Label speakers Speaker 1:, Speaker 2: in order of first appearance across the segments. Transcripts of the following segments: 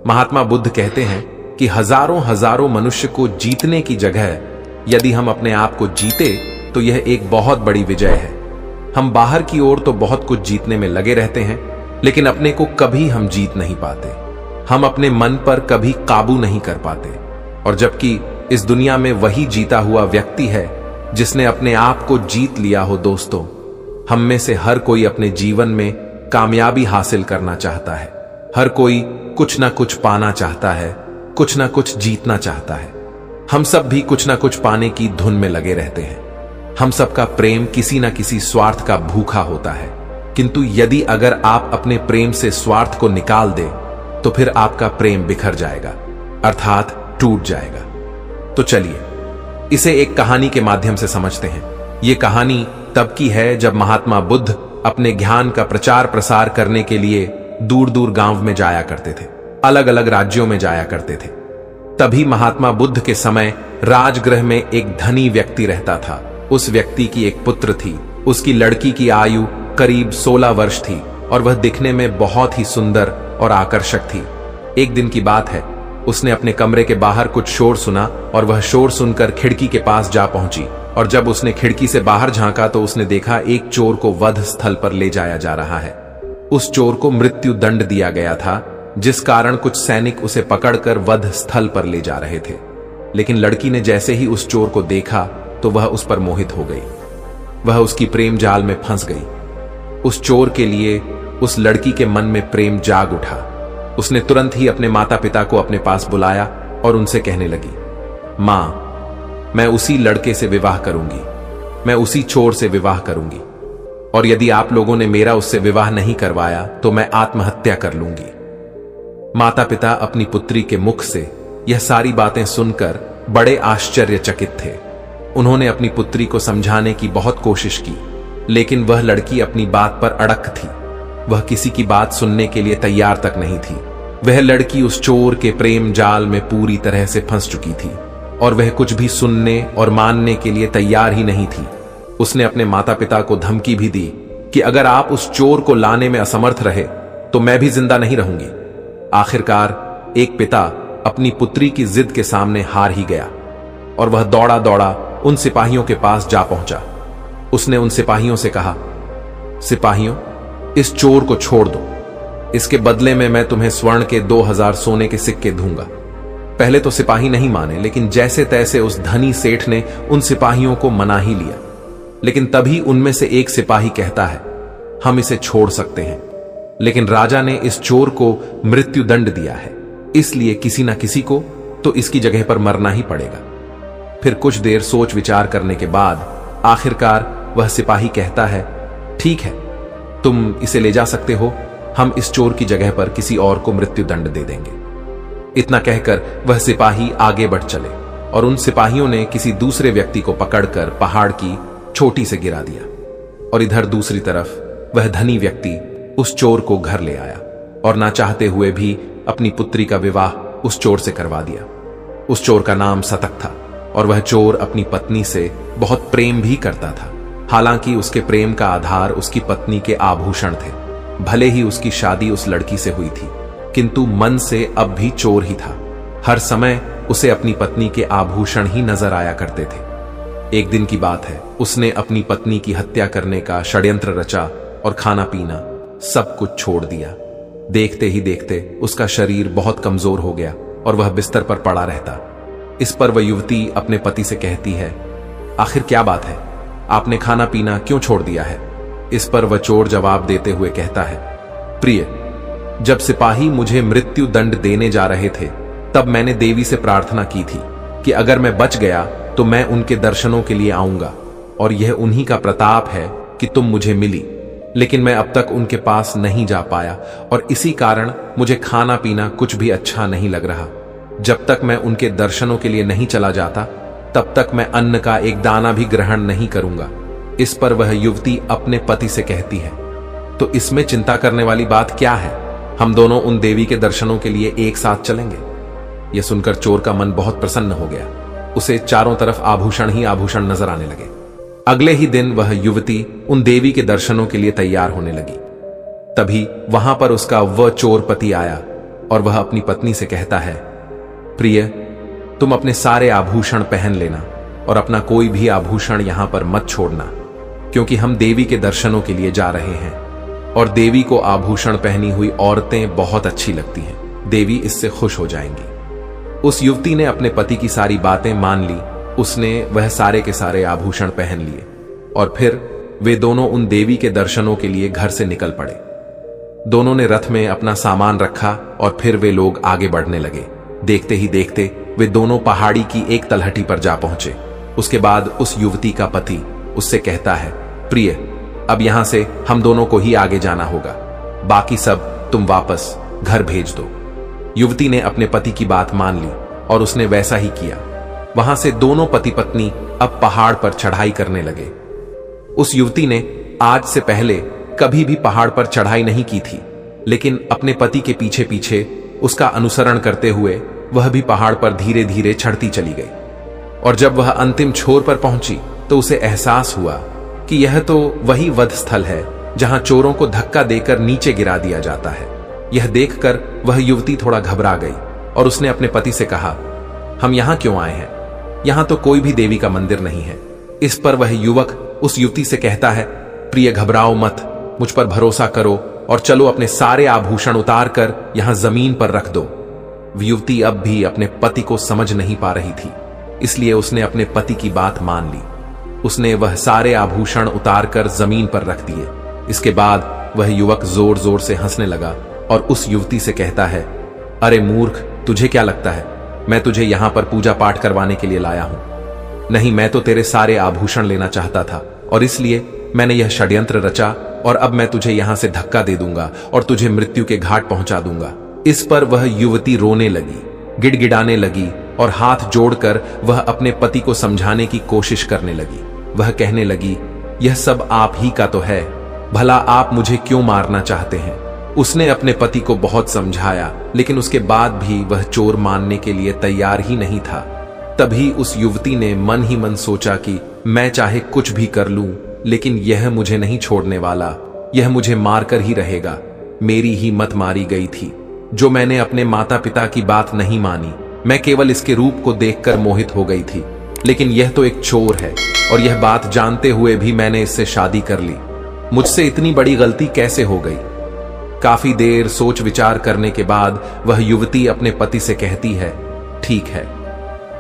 Speaker 1: महात्मा बुद्ध कहते हैं कि हजारों हजारों मनुष्य को जीतने की जगह यदि हम अपने आप को जीते तो यह एक बहुत बड़ी विजय है। हम बाहर की ओर तो बहुत कुछ जीतने में लगे रहते हैं, लेकिन अपने को कभी हम जीत नहीं पाते। हम अपने मन पर कभी काबू नहीं कर पाते, और जबकि इस दुनिया में वही जीता हुआ व्यक्ति है जिसने अपने आप को जीत लिया हो। दोस्तों, हम में से हर कोई अपने जीवन में कामयाबी हासिल करना चाहता है। हर कोई कुछ ना कुछ पाना चाहता है, कुछ ना कुछ जीतना चाहता है। हम सब भी कुछ ना कुछ पाने की धुन में लगे रहते हैं। हम सबका प्रेम किसी ना किसी स्वार्थ का भूखा होता है, किंतु यदि अगर आप अपने प्रेम से स्वार्थ को निकाल दे तो फिर आपका प्रेम बिखर जाएगा, अर्थात टूट जाएगा। तो चलिए इसे एक कहानी के माध्यम से समझते हैं। यह कहानी तब की है जब महात्मा बुद्ध अपने ज्ञान का प्रचार प्रसार करने के लिए दूर दूर गांव में जाया करते थे, अलग अलग राज्यों में जाया करते थे। तभी महात्मा बुद्ध के समय राजगृह में एक धनी व्यक्ति रहता था। उस व्यक्ति की एक पुत्र थी। उसकी लड़की की आयु करीब 16 वर्ष थी और वह दिखने में बहुत ही सुंदर और आकर्षक थी। एक दिन की बात है, उसने अपने कमरे के बाहर कुछ शोर सुना और वह शोर सुनकर खिड़की के पास जा पहुंची। और जब उसने खिड़की से बाहर झांका तो उसने देखा एक चोर को वध स्थल पर ले जाया जा रहा है। उस चोर को मृत्यु दंड दिया गया था, जिस कारण कुछ सैनिक उसे पकड़कर वध स्थल पर ले जा रहे थे। लेकिन लड़की ने जैसे ही उस चोर को देखा तो वह उस पर मोहित हो गई। वह उसकी प्रेम जाल में फंस गई। उस चोर के लिए उस लड़की के मन में प्रेम जाग उठा। उसने तुरंत ही अपने माता पिता को अपने पास बुलाया और उनसे कहने लगी, मां, मैं उसी लड़के से विवाह करूंगी, मैं उसी चोर से विवाह करूंगी, और यदि आप लोगों ने मेरा उससे विवाह नहीं करवाया तो मैं आत्महत्या कर लूंगी। माता पिता अपनी पुत्री के मुख से यह सारी बातें सुनकर बड़े आश्चर्यचकित थे। उन्होंने अपनी पुत्री को समझाने की बहुत कोशिश की, लेकिन वह लड़की अपनी बात पर अड़क थी। वह किसी की बात सुनने के लिए तैयार तक नहीं थी। वह लड़की उस चोर के प्रेम जाल में पूरी तरह से फंस चुकी थी और वह कुछ भी सुनने और मानने के लिए तैयार ही नहीं थी। उसने अपने माता पिता को धमकी भी दी कि अगर आप उस चोर को लाने में असमर्थ रहे तो मैं भी जिंदा नहीं रहूंगी। आखिरकार एक पिता अपनी पुत्री की जिद के सामने हार ही गया और वह दौड़ा दौड़ा उन सिपाहियों के पास जा पहुंचा। उसने उन सिपाहियों से कहा, सिपाहियों, इस चोर को छोड़ दो। इसके बदले में मैं तुम्हें स्वर्ण के 2000 सोने के सिक्के दूंगा। पहले तो सिपाही नहीं माने, लेकिन जैसे तैसे उस धनी सेठ ने उन सिपाहियों को मना ही लिया। लेकिन तभी उनमें से एक सिपाही कहता है, हम इसे छोड़ सकते हैं, लेकिन राजा ने इस चोर को मृत्यु दंड दिया है, इसलिए किसी ना किसी को तो इसकी जगह पर मरना ही पड़ेगा। फिर कुछ देर सोच विचार करने के बाद आखिरकार वह सिपाही कहता है, ठीक है, तुम इसे ले जा सकते हो, हम इस चोर की जगह पर किसी और को मृत्यु दंड दे देंगे। इतना कहकर वह सिपाही आगे बढ़ चले और उन सिपाहियों ने किसी दूसरे व्यक्ति को पकड़कर पहाड़ की चोटी से गिरा दिया। और इधर दूसरी तरफ वह धनी व्यक्ति उस चोर को घर ले आया और ना चाहते हुए भी अपनी पुत्री का विवाह उस चोर से करवा दिया। उस चोर का नाम सतक था और वह चोर अपनी पत्नी से बहुत प्रेम भी करता था। हालांकि उसके प्रेम का आधार उसकी पत्नी के आभूषण थे। भले ही उसकी शादी उस लड़की से हुई थी, किंतु मन से अब भी चोर ही था। हर समय उसे अपनी पत्नी के आभूषण ही नजर आया करते थे। एक दिन की बात है, उसने अपनी पत्नी की हत्या करने का षड्यंत्र रचा और खाना पीना सब कुछ छोड़ दिया। देखते ही देखते उसका शरीर बहुत कमजोर हो गया और वह बिस्तर पर पड़ा रहता। इस पर वह युवती अपने पति से कहती है, आखिर क्या बात है, आपने खाना पीना क्यों छोड़ दिया है? इस पर वह चोर जवाब देते हुए कहता है, प्रिय, जब सिपाही मुझे मृत्यु दंड देने जा रहे थे तब मैंने देवी से प्रार्थना की थी कि अगर मैं बच गया तो मैं उनके दर्शनों के लिए आऊंगा, और यह उन्हीं का प्रताप है कि तुम मुझे मिली। लेकिन मैं अब तक उनके पास नहीं जा पाया और इसी कारण मुझे खाना पीना कुछ भी अच्छा नहीं लग रहा। जब तक मैं उनके दर्शनों के लिए नहीं चला जाता तब तक मैं अन्न का एक दाना भी ग्रहण नहीं करूंगा। इस पर वह युवती अपने पति से कहती है, तो इसमें चिंता करने वाली बात क्या है? हम दोनों उन देवी के दर्शनों के लिए एक साथ चलेंगे। यह सुनकर चोर का मन बहुत प्रसन्न हो गया। उसे चारों तरफ आभूषण ही आभूषण नजर आने लगे। अगले ही दिन वह युवती उन देवी के दर्शनों के लिए तैयार होने लगी। तभी वहां पर उसका वह चोर पति आया। और वह अपनी पत्नी से कहता है, प्रिय, तुम अपने सारे आभूषण पहन लेना और अपना कोई भी आभूषण यहां पर मत छोड़ना, क्योंकि हम देवी के दर्शनों के लिए जा रहे हैं और देवी को आभूषण पहनी हुई औरतें बहुत अच्छी लगती हैं। देवी इससे खुश हो जाएंगी। उस युवती ने अपने पति की सारी बातें मान ली। उसने वह सारे के सारे आभूषण पहन लिए और फिर वे दोनों उन देवी के दर्शनों के लिए घर से निकल पड़े। दोनों ने रथ में अपना सामान रखा और फिर वे लोग आगे बढ़ने लगे। देखते ही देखते वे दोनों पहाड़ी की एक तलहटी पर जा पहुंचे। उसके बाद उस युवती का पति उससे कहता है, प्रिय, अब यहां से हम दोनों को ही आगे जाना होगा, बाकी सब तुम वापस घर भेज दो। युवती ने अपने पति की बात मान ली और उसने वैसा ही किया। वहां से दोनों पति पत्नी अब पहाड़ पर चढ़ाई करने लगे। उस युवती ने आज से पहले कभी भी पहाड़ पर चढ़ाई नहीं की थी, लेकिन अपने पति के पीछे पीछे उसका अनुसरण करते हुए वह भी पहाड़ पर धीरे धीरे चढ़ती चली गई। और जब वह अंतिम छोर पर पहुंची तो उसे एहसास हुआ कि यह तो वही वध स्थल है जहां चोरों को धक्का देकर नीचे गिरा दिया जाता है। यह देखकर वह युवती थोड़ा घबरा गई और उसने अपने पति से कहा, हम यहां क्यों आए हैं? यहां तो कोई भी देवी का मंदिर नहीं है। इस पर वह युवक उस युवती से कहता है, प्रिय, घबराओ मत, मुझ पर भरोसा करो और चलो अपने सारे आभूषण उतार कर यहां जमीन पर रख दो। युवती अब भी अपने पति को समझ नहीं पा रही थी, इसलिए उसने अपने पति की बात मान ली। उसने वह सारे आभूषण उतार कर जमीन पर रख दिए। इसके बाद वह युवक जोर जोर से हंसने लगा और उस युवती से कहता है, अरे मूर्ख, तुझे क्या लगता है मैं तुझे यहां पर पूजा पाठ करवाने के लिए लाया हूं? नहीं, मैं तो तेरे सारे आभूषण लेना चाहता था और इसलिए मैंने यह षड्यंत्र रचा और अब मैं तुझे यहां से धक्का दे दूंगा और तुझे मृत्यु के घाट पहुंचा दूंगा। इस पर वह युवती रोने लगी, गिड़गिड़ाने लगी और हाथ जोड़कर वह अपने पति को समझाने की कोशिश करने लगी। वह कहने लगी, यह सब आप ही का तो है, भला आप मुझे क्यों मारना चाहते हैं? उसने अपने पति को बहुत समझाया, लेकिन उसके बाद भी वह चोर मानने के लिए तैयार ही नहीं था। तभी उस युवती ने मन ही मन सोचा कि मैं चाहे कुछ भी कर लूं, लेकिन यह मुझे नहीं छोड़ने वाला, यह मुझे मारकर ही रहेगा। मेरी ही मत मारी गई थी, जो मैंने अपने माता पिता की बात नहीं मानी। मैं केवल इसके रूप को देखकर मोहित हो गई थी, लेकिन यह तो एक चोर है और यह बात जानते हुए भी मैंने इससे शादी कर ली। मुझसे इतनी बड़ी गलती कैसे हो गई? काफी देर सोच विचार करने के बाद वह युवती अपने पति से कहती है, ठीक है,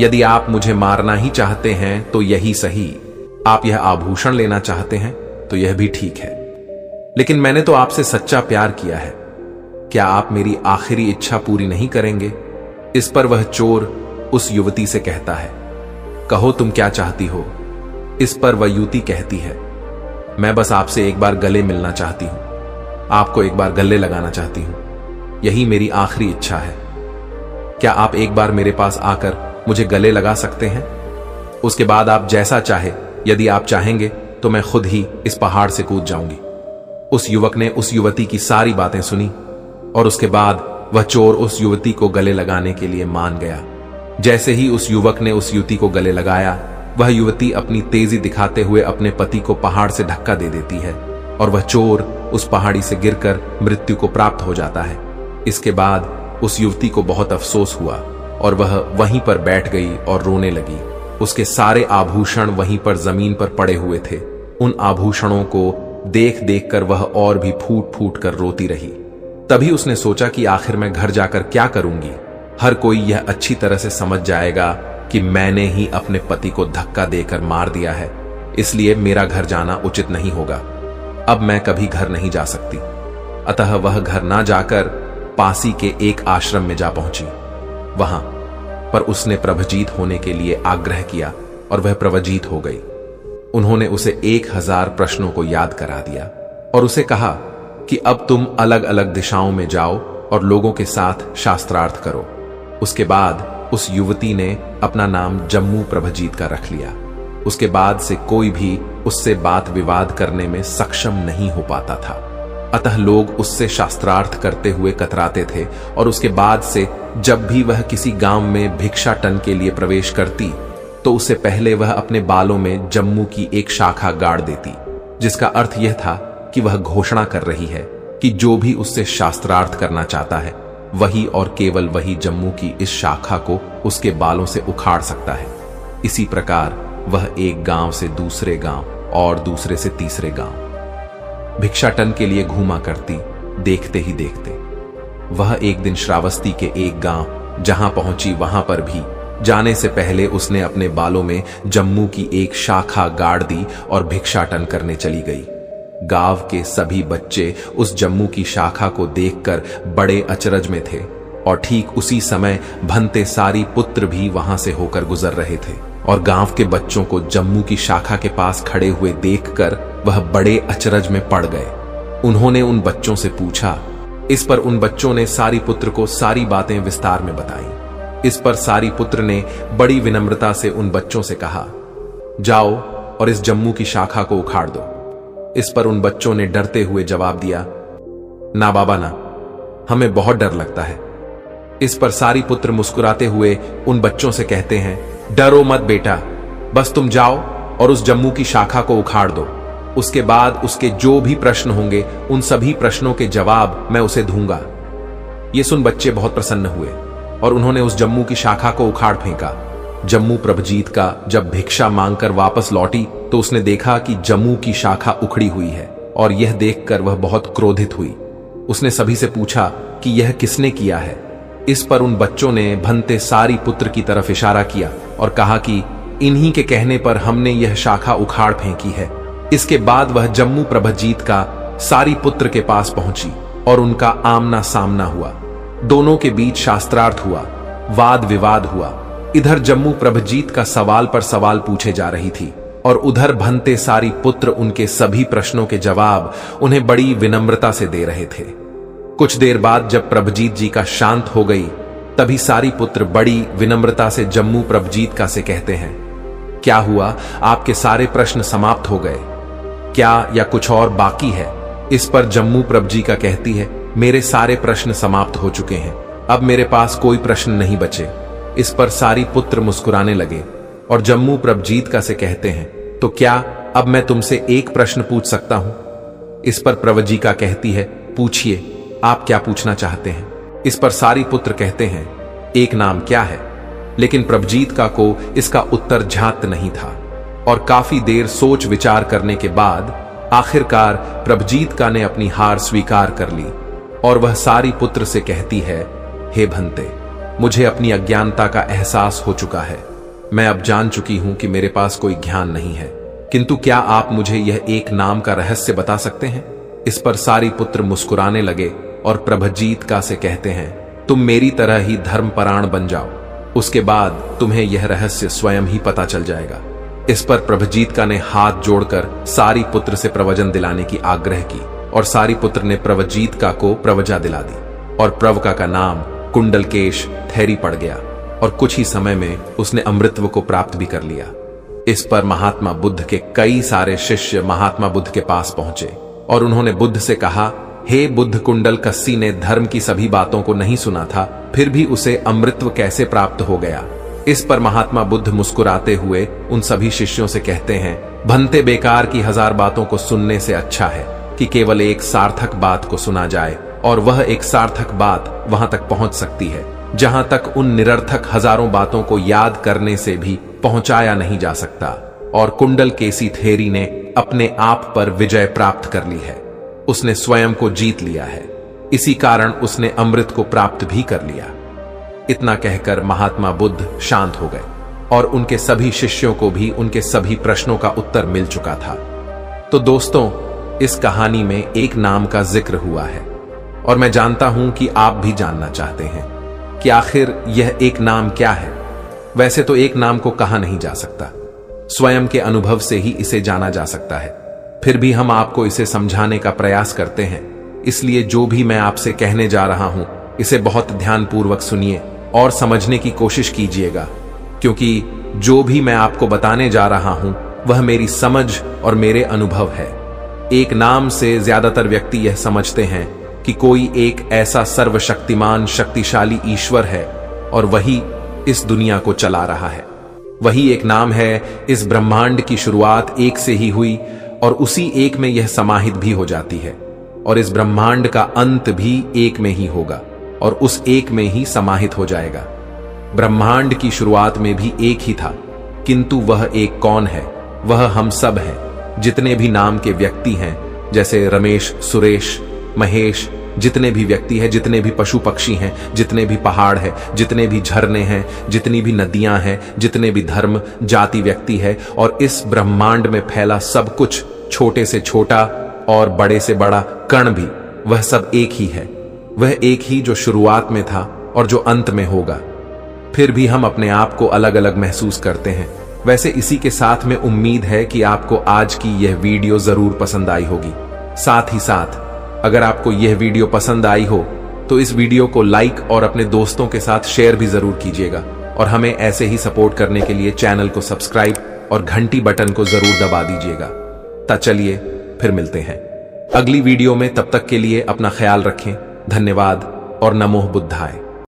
Speaker 1: यदि आप मुझे मारना ही चाहते हैं तो यही सही। आप यह आभूषण लेना चाहते हैं तो यह भी ठीक है, लेकिन मैंने तो आपसे सच्चा प्यार किया है। क्या आप मेरी आखिरी इच्छा पूरी नहीं करेंगे? इस पर वह चोर उस युवती से कहता है, कहो तुम क्या चाहती हो? इस पर वह युवती कहती है, मैं बस आपसे एक बार गले मिलना चाहती हूं, आपको एक बार गले लगाना चाहती हूं, यही मेरी आखिरी इच्छा है। क्या आप एक बार मेरे पास आकर मुझे गले लगा सकते हैं? उसके बाद आप जैसा चाहे, यदि आप चाहेंगे तो मैं खुद ही इस पहाड़ से कूद जाऊंगी। उस युवक ने उस युवती की सारी बातें सुनी और उसके बाद वह चोर उस युवती को गले लगाने के लिए मान गया। जैसे ही उस युवक ने उस युवती को गले लगाया, वह युवती अपनी तेजी दिखाते हुए अपने पति को पहाड़ से धक्का दे देती है और वह चोर उस पहाड़ी से गिरकर मृत्यु को प्राप्त हो जाता है। इसके बाद उस युवती को बहुत अफसोस हुआ और वह वहीं पर बैठ गई और रोने लगी। उसके सारे आभूषण वहीं पर जमीन पर पड़े हुए थे। उन आभूषणों को देख देख कर वह और भी फूट फूट कर रोती रही। तभी उसने सोचा कि आखिर मैं घर जाकर क्या करूंगी? हर कोई यह अच्छी तरह से समझ जाएगा कि मैंने ही अपने पति को धक्का देकर मार दिया है, इसलिए मेरा घर जाना उचित नहीं होगा। अब मैं कभी घर नहीं जा सकती। अतः वह घर ना जाकर पासी के एक आश्रम में जा पहुंची। वहां पर उसने प्रभजीत होने के लिए आग्रह किया और वह प्रभजीत हो गई। उन्होंने उसे 1000 प्रश्नों को याद करा दिया और उसे कहा कि अब तुम अलग अलग दिशाओं में जाओ और लोगों के साथ शास्त्रार्थ करो। उसके बाद उस युवती ने अपना नाम जम्मू प्रभजीत का रख लिया। उसके बाद से कोई भी उससे बात विवाद करने में सक्षम नहीं हो पाता था। अतः लोग उससे शास्त्रार्थ करते हुए कतराते थे और उसके बाद से जब भी वह किसी गांव में भिक्षाटन के लिए प्रवेश करती तो उससे पहले वह अपने बालों में जम्मू की एक शाखा गाड़ देती, जिसका अर्थ यह था कि वह घोषणा कर रही है कि जो भी उससे शास्त्रार्थ करना चाहता है वही और केवल वही जम्मू की इस शाखा को उसके बालों से उखाड़ सकता है। इसी प्रकार वह एक गांव से दूसरे गांव और दूसरे से तीसरे गांव भिक्षाटन के लिए घूमा करती। देखते ही देखते वह एक दिन श्रावस्ती के एक गांव जहां पहुंची, वहां पर भी जाने से पहले उसने अपने बालों में जम्मू की एक शाखा गाड़ दी और भिक्षाटन करने चली गई। गांव के सभी बच्चे उस जम्मू की शाखा को देखकर बड़े अचरज में थे और ठीक उसी समय भंते सारी पुत्र भी वहां से होकर गुजर रहे थे और गांव के बच्चों को जम्मू की शाखा के पास खड़े हुए देखकर वह बड़े अचरज में पड़ गए। उन्होंने उन बच्चों से पूछा। इस पर उन बच्चों ने सारी पुत्र को सारी बातें विस्तार में बताई। इस पर सारी पुत्र ने बड़ी विनम्रता से उन बच्चों से कहा, जाओ और इस जम्मू की शाखा को उखाड़ दो। इस पर उन बच्चों ने डरते हुए जवाब दिया, ना बाबा ना, हमें बहुत डर लगता है। इस पर सारी पुत्र मुस्कुराते हुए उन बच्चों से कहते हैं, डरो मत बेटा, बस तुम जाओ और उस जम्मू की शाखा को उखाड़ दो। उसके बाद उसके जो भी प्रश्न होंगे उन सभी प्रश्नों के जवाब मैं उसे दूंगा। ये सुन बच्चे बहुत प्रसन्न हुए और उन्होंने उस जम्मू की शाखा को उखाड़ फेंका। जम्मू प्रभजीत का जब भिक्षा मांगकर वापस लौटी तो उसने देखा कि जम्मू की शाखा उखड़ी हुई है और यह देखकर वह बहुत क्रोधित हुई। उसने सभी से पूछा कि यह किसने किया है। इस पर उन बच्चों ने भंते सारी पुत्र की तरफ इशारा किया और कहा कि इन्हीं के कहने पर हमने यह शाखा उखाड़ फेंकी है। इसके बाद वह जम्मू प्रभजीत का सारी पुत्र के पास पहुंची और उनका आमना सामना हुआ। दोनों के बीच शास्त्रार्थ हुआ, वाद विवाद हुआ। इधर जम्मू प्रभजीत का सवाल पर सवाल पूछे जा रही थी और उधर भंते सारी पुत्र उनके सभी प्रश्नों के जवाब उन्हें बड़ी विनम्रता से दे रहे थे। कुछ देर बाद जब प्रभजीत जी का शांत हो गई तभी सारी पुत्र बड़ी विनम्रता से जम्मू प्रभजीत का से कहते हैं, क्या हुआ, आपके सारे प्रश्न समाप्त हो गए क्या या कुछ और बाकी है? इस पर जम्मू प्रभजी का कहती है, मेरे सारे प्रश्न समाप्त हो चुके हैं, अब मेरे पास कोई प्रश्न नहीं बचे। इस पर सारी पुत्र मुस्कुराने लगे और जम्मू प्रभजीत का से कहते हैं, तो क्या अब मैं तुमसे एक प्रश्न पूछ सकता हूं? इस पर प्रभजी का कहती है, पूछिए, आप क्या पूछना चाहते हैं? इस पर सारी पुत्र कहते हैं, एक नाम क्या है? लेकिन प्रभजीत का को इसका उत्तर ज्ञात नहीं था और काफी देर सोच विचार करने के बाद आखिरकार प्रभजीत का ने अपनी हार स्वीकार कर ली और वह सारी पुत्र से कहती है, हे भंते, मुझे अपनी अज्ञानता का एहसास हो चुका है। मैं अब जान चुकी हूं कि मेरे पास कोई ज्ञान नहीं है, किंतु क्या आप मुझे यह एक नाम का रहस्य बता सकते हैं? इस पर सारी पुत्र मुस्कुराने लगे और प्रभजीत का से कहते हैं, तुम मेरी तरह ही धर्मपरायण बन जाओ, उसके बाद तुम्हें यह रहस्य स्वयं ही पता चल जाएगा। इस पर प्रभजीत का ने हाथ जोड़कर सारी पुत्र से प्रवचन दिलाने की आग्रह की और सारी पुत्र ने प्रभजीत का को प्रवजा दिला दी और प्रवका का नाम कुंडलकेश थैरी पड़ गया और कुछ ही समय में उसने अमृतत्व को प्राप्त भी कर लिया। इस पर महात्मा बुद्ध के कई सारे शिष्य महात्मा बुद्ध के पास पहुंचे और उन्होंने बुद्ध से कहा, हे बुद्ध, कुंडल कस्सी ने धर्म की सभी बातों को नहीं सुना था, फिर भी उसे अमृतत्व कैसे प्राप्त हो गया? इस पर महात्मा बुद्ध मुस्कुराते हुए उन सभी शिष्यों से कहते हैं, भंते, बेकार की 1000 बातों को सुनने से अच्छा है कि केवल एक सार्थक बात को सुना जाए और वह एक सार्थक बात वहां तक पहुंच सकती है जहां तक उन निरर्थक हजारों बातों को याद करने से भी पहुंचाया नहीं जा सकता। और कुंडल केसी थेरी ने अपने आप पर विजय प्राप्त कर ली है, उसने स्वयं को जीत लिया है, इसी कारण उसने अमृत को प्राप्त भी कर लिया। इतना कहकर महात्मा बुद्ध शांत हो गए और उनके सभी शिष्यों को भी उनके सभी प्रश्नों का उत्तर मिल चुका था। तो दोस्तों, इस कहानी में एक नाम का जिक्र हुआ है और मैं जानता हूं कि आप भी जानना चाहते हैं कि आखिर यह एक नाम क्या है। वैसे तो एक नाम को कहा नहीं जा सकता, स्वयं के अनुभव से ही इसे जाना जा सकता है, फिर भी हम आपको इसे समझाने का प्रयास करते हैं। इसलिए जो भी मैं आपसे कहने जा रहा हूं, इसे बहुत ध्यानपूर्वक सुनिए और समझने की कोशिश कीजिएगा, क्योंकि जो भी मैं आपको बताने जा रहा हूं वह मेरी समझ और मेरे अनुभव है। एक नाम से ज्यादातर व्यक्ति यह समझते हैं कि कोई एक ऐसा सर्वशक्तिमान शक्तिशाली ईश्वर है और वही इस दुनिया को चला रहा है। वही एक नाम है, इस ब्रह्मांड की शुरुआत एक से ही हुई और उसी एक में यह समाहित भी हो जाती है और इस ब्रह्मांड का अंत भी एक में ही होगा। और उस एक में ही समाहित हो जाएगा। ब्रह्मांड की शुरुआत में भी एक ही था, किंतु वह एक कौन है? वह हम सब हैं। जितने भी नाम के व्यक्ति हैं, जैसे रमेश, सुरेश, महेश, जितने भी व्यक्ति हैं, जितने भी पशु पक्षी हैं, जितने भी पहाड़ हैं, जितने भी झरने हैं, जितनी भी नदियां हैं, जितने भी धर्म जाति व्यक्ति है, और इस ब्रह्मांड में फैला सब कुछ, छोटे से छोटा और बड़े से बड़ा कण भी, वह सब एक ही है। वह एक ही जो शुरुआत में था और जो अंत में होगा। फिर भी हम अपने आप को अलग अलग महसूस करते हैं। वैसे इसी के साथ में उम्मीद है कि आपको आज की यह वीडियो जरूर पसंद आई होगी। साथ ही साथ अगर आपको यह वीडियो पसंद आई हो तो इस वीडियो को लाइक और अपने दोस्तों के साथ शेयर भी जरूर कीजिएगा, और हमें ऐसे ही सपोर्ट करने के लिए चैनल को सब्सक्राइब और घंटी बटन को जरूर दबा दीजिएगा। तो चलिए फिर मिलते हैं अगली वीडियो में। तब तक के लिए अपना ख्याल रखें। धन्यवाद और नमो बुद्धाय।